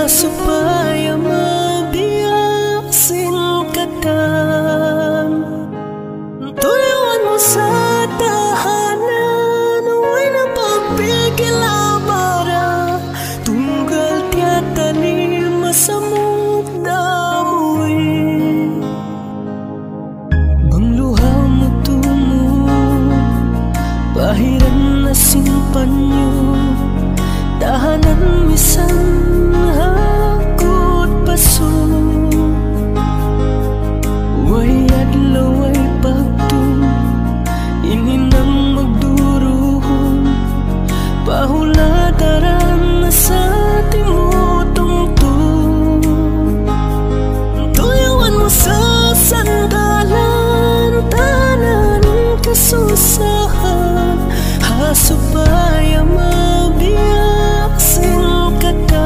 supaya mabiyak singkatan. Tuliwan mo sa tahanan, huwag na pagpigil abara. Tunggal tiyatani masamot damuin. Bangluha mo tumo, bahiran na simpanyo. Tahanan misan hakot paso. Way adlaw way pagtum, ininang magduruhon. Pahulataran na sa timutungtong. Tuyawan mo sa sandalan, tanan kasusahan. Supaya mabiyak singkatan.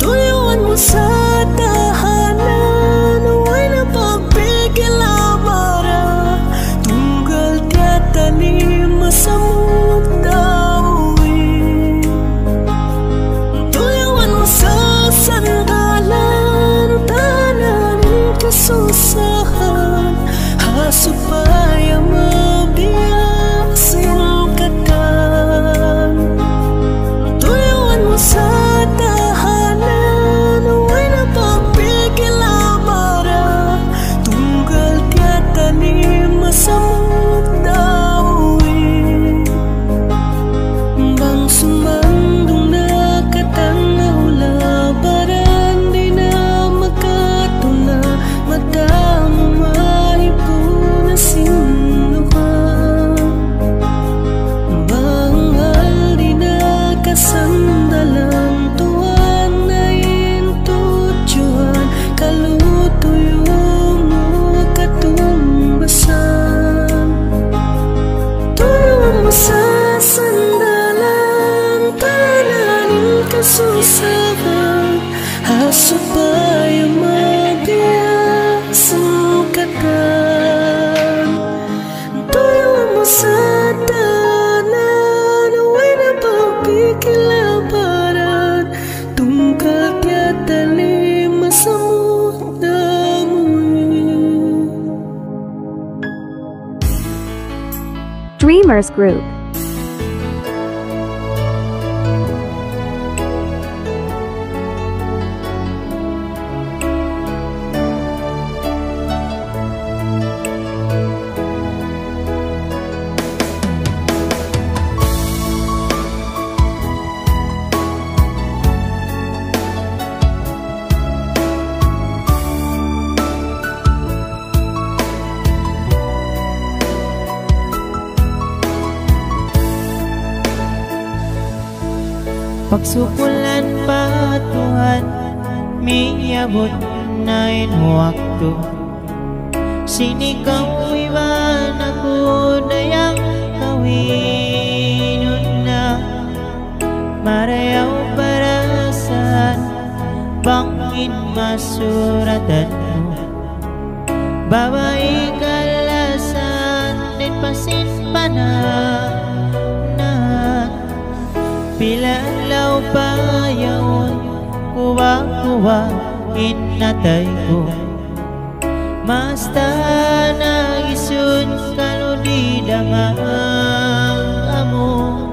Tuyawan mo sa tahanan, huwag na pagpigil abara. Tunggal tiyatani masamot damuin. Tuyawan mo sa sandalan, tanan kasusahan. Supaya mabiyak singkatan. Tuyawan mo sa tahanan, huwag na pagpigil abara. Tunggal tiyatani masamot damuin. Bang sumandong na katanaw labaran, di na magkatuna madamo mahipon na sinuhan. Bangal di na kasandalan, tuwan na intutsuhan. Kalutuyo mo katumbasan. Tuyawan mo sa sandalan, tananin kasusahan. Supaya mabiyak singkatan. Tuyawan mo sa tanan, huwag na pagpigil abaran. Tungkal tiyatali masamot damuin. Dreamers Group. Pagsukulan pa Tuhan, miyabot na waktu. Sinikaw iwan ako dayang kawinun na. Marayaw para saan bangin masuratan mo. Babae kalasan din pasin panan. Pilalaw pa yaon, kuwa-kuwa inatay ko. Masta nagisun kanudida nga ang amo.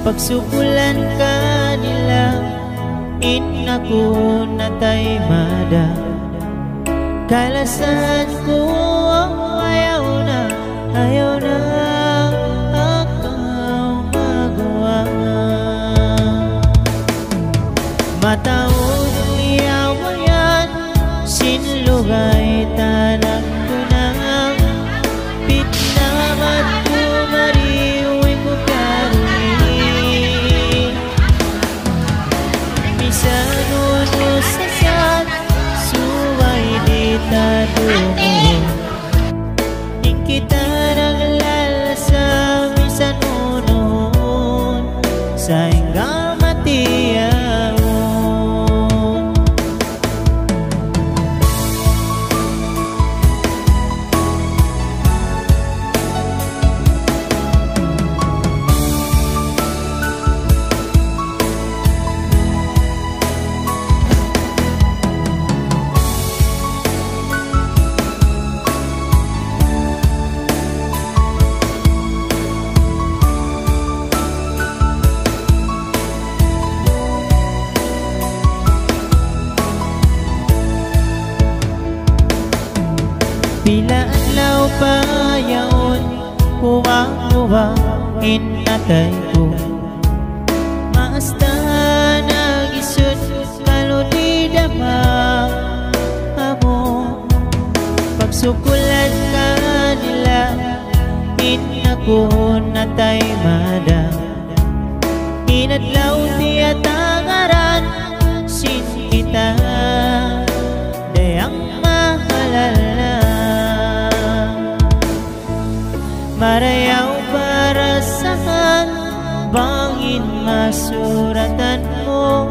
Pagsukulan ka nila, inaku natay mada. Kalasan ko ayaw na, ayaw na. Mataon liyawayan, sinlugay tanang tunang. Pitnamat kumariwin mo karunin. Misanuno sa sat, suway di tatungon. Ikita ng lalasa, misanunon sa hinggang matiyan. Bila adlaw pa yaon kuwang-kuwangin natay ko, maasta nagisod kaludidama amo. Pagsukulan ka nila in ako natay mada. Inadlaw di atangaran sin kita dayang mahalal na. Marayaw para saan bangin masuratan mo,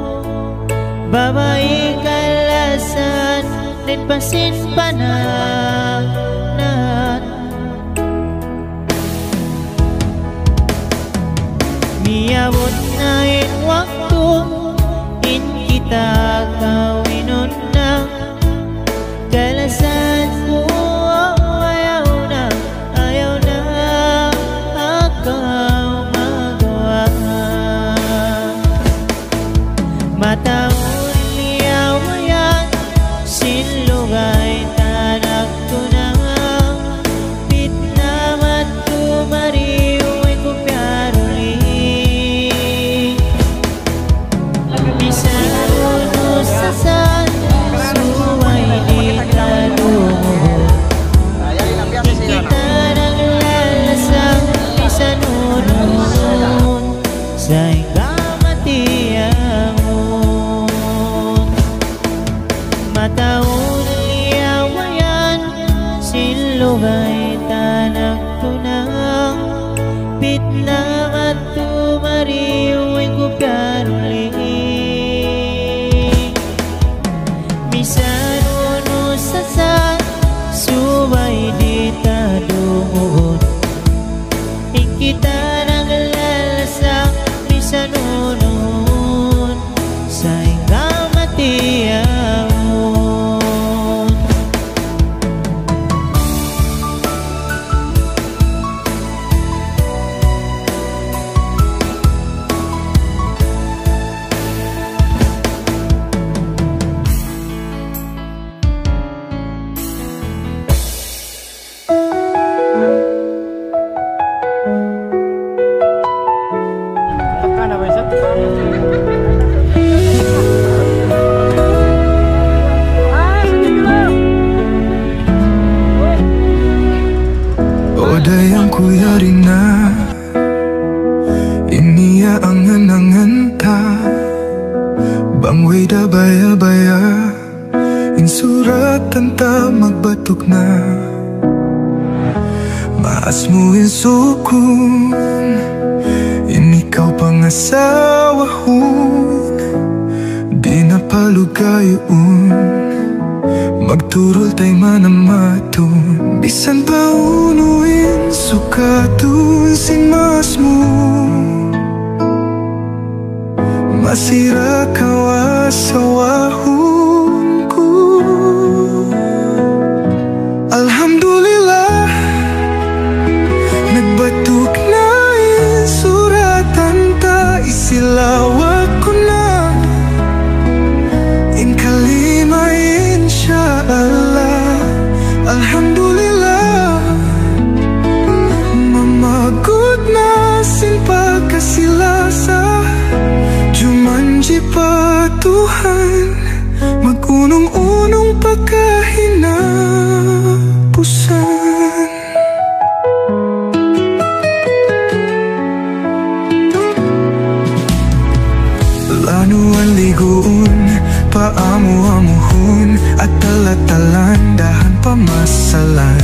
babae kalasan din pasin pananan. Miyawot na in waktu in kita kawinon na kalasan ko. Ayaw na akaw magawa. Mataon liyawayan sinlugay tanak ko na pitnamat kumariway ko pyaruli. Bisaruno sasan suway di talungo, kita nang lalasang bisanunon sa ikamatiamon. Mataon liyawayan sinlugay tanak tunang pitnang at tumariway ko karuli. Misanuno sasan subay di tadungon, ikita nang lalasang misanunon sa ikamatiamon. Odayang kuyari na iniya angan-angan ta bangway da baya-baya insuratan ta magbatok na maas mo insukun inikaw pangasawa hun di na palugayon magturol tay manamatun bisan pa unuin sukatun sin mas mo masira kawasawahun ko. Alhamdulillah nagbatuk na insuratan ta isilawak ko na in kalima insyaallah. Alhamdulillah mamagod na sin pagkasilasa jumanji pa Tuhan magunong-unong pagkahinapusan. Lanuan ligoon paamu-amuhun at talatalan dahan pamasalan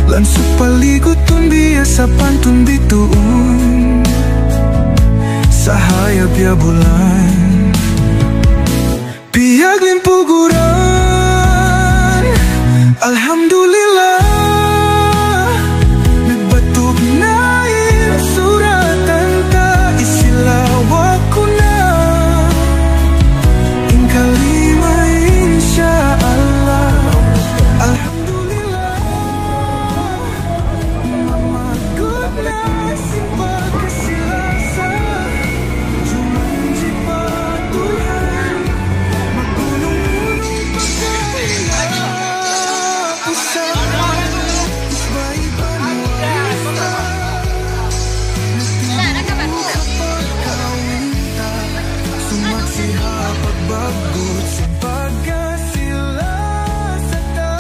lansuk paliguton biasa pantun bituun sahaya biya bulan biag limpuguran. Alhamdulillah nagbatok na insuratan ta isilawak ko na in kalima insyaallah. Alhamdulillah mamagod na sin pagkasilasa jumanji pa Tuhan magunong diha pagbagot sa pagkasila sa ta.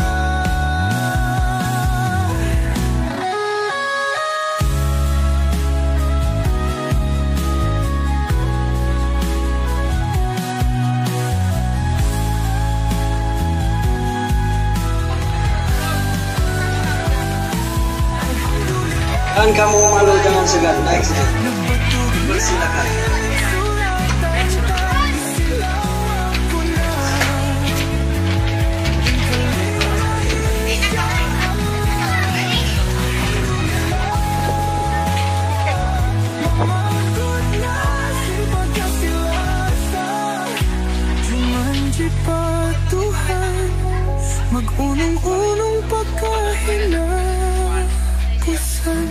Kan kamu malu jangan segan, naik sini. Bersilakan. Tuhan, mag-unong-unong pagkahilapusan.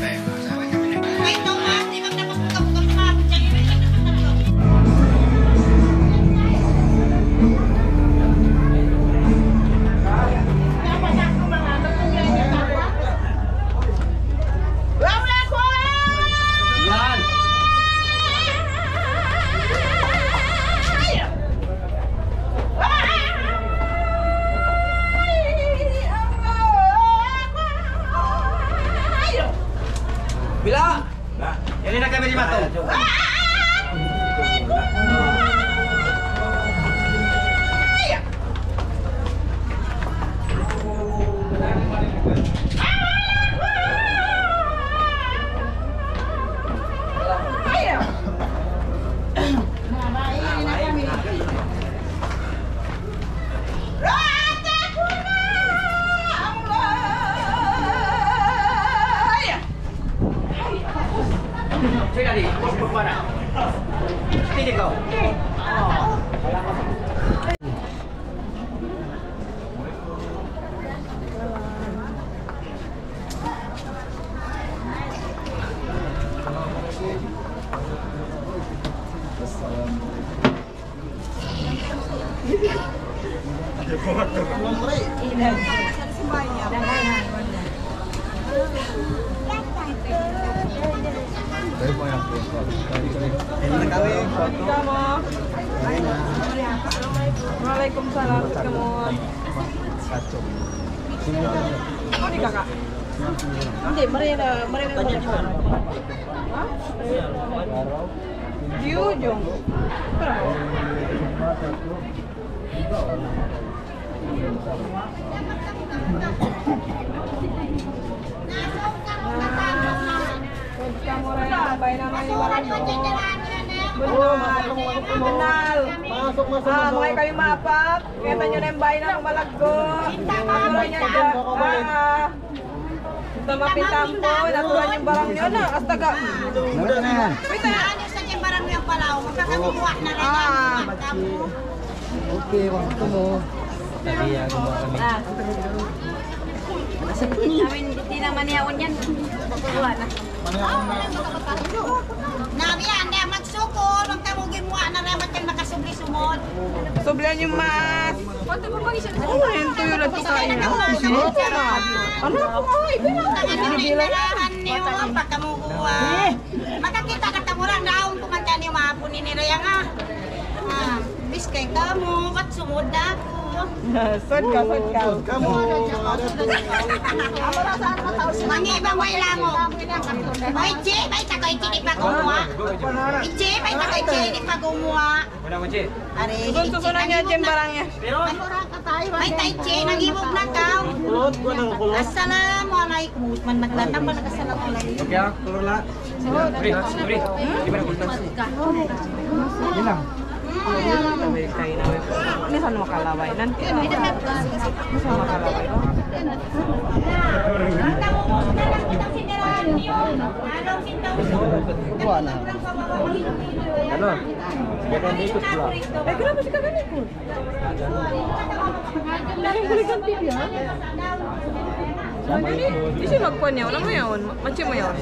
Bila? Nah, ini nak kami di mata. Cek tadi, mana? Sini kau. Waalaikumsalam. Kamu. Oh di kakak. Hindi, mereka. Di ujung. Kamu orang namanya Benal. Makanya kayo mapak. Kaya tanyo na yung bahay na malaggo. Naturan niya dyan. Tamapin-tampo. Naturan yung barang nyo na. Astaga. Muda na yan. Wait na. Ano sa dyan barang yung palaw? Magkakakuha na rin yan. Okay, waktu mo. Tadi ya, gumawa kami. Hindi naman yawan yan. Pagkuha na. Nabi yan, hindi magsuko. Nung tamugin mo na rin matyan makasubli-sumod. Soblihan yung mas. Oh, yung tuyo na ito kain. Ano ako? Ay, Nagbibilahan niyo pagkamukuha. Makakita ka tamurang daon kumantyan niyo mahapon ni Niraya nga. Biskay ka mo, kat sumod ako. Sod ka. Kamu Mangibang way lang mo. Ay, Che, may tako Che di pa kumuha. Che, may tako Che di pa kumuha. Mana mo, Cik? Are, Susunan niya dyan barangnya. may tay Che, nangibog na ka. Assalamualaikum. Man naglatang pa nagkasalamualaikum. Okey ah, turun lah. Beri. Gimana kultas? bilang. Ini sana makalaway. Nanti ini sana makalaway. Kuha na. Ano? Jangan ikut pula. Kenapa sih kagak ikut? Yang belikan TV ya? Jadi, isi magkuhan niya. Wala mo yun. Macam mo yun.